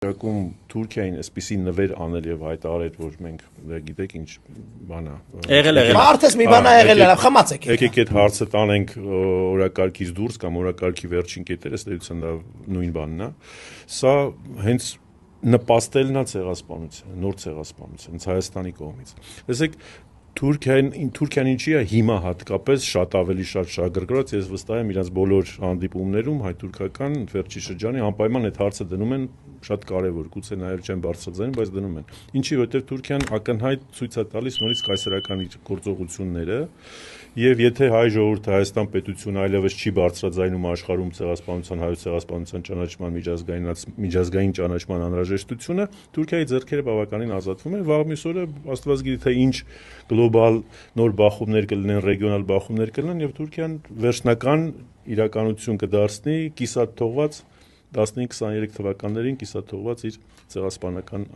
Իրակում Թուրքիային այսպիսի նվեր անել եւ հայտարարել, որ մենք գիտեք ինչ բան է։ Եղել։ Արդես մի բան ա եղել, խմած եք։ Եկեք այդ հարցը տանենք օրակարգից դուրս կամ օրակարգի վերջին կետերը, ըստ դա նույն բանն է։ Սա հենց նպաստելն է ցեղասպանության, նոր ցեղասպանության Հայաստանի կողմից։ Տեսեք, Թուրքիան ինչի է հիմա հատկապես շատ ավելի շահագրգռված, ես վստահ եմ իրանց բոլոր հանդիպումներում հայ-թուրքական վերջի շրջանի անպայման այդ հարցը դնում են շատ կարևոր, գուցե նաև չեն բարձրաձայնում, բայց դնում են։ Ինչի, որովհետև Թուրքիան ակնհայտ ցույց է տալիս նորից կայսերական իր գործողությունները, եւ եթե հայ ժողովուրդը Հայաստան պետությունը այլևս չի բարձրաձայնում աշխարհում ցեղասպանության, հայոց ցեղասպանության ճանաչման միջազգային ճանաչման անհրաժեշտությունը, Թուրքիայի ձեռքերը բավականին ազատվում են, վաղ մյուս օրը աստված գիտի թե ինչ գլոբալ նոր բախումներ կլինեն, ռեգիոնալ բախումներ կլինեն եւ Թուրքիան վերջնական իրականություն կդարձնի կիսատ թողված 15-23 թվականներին կիսատ թողված իր ցեղասպանական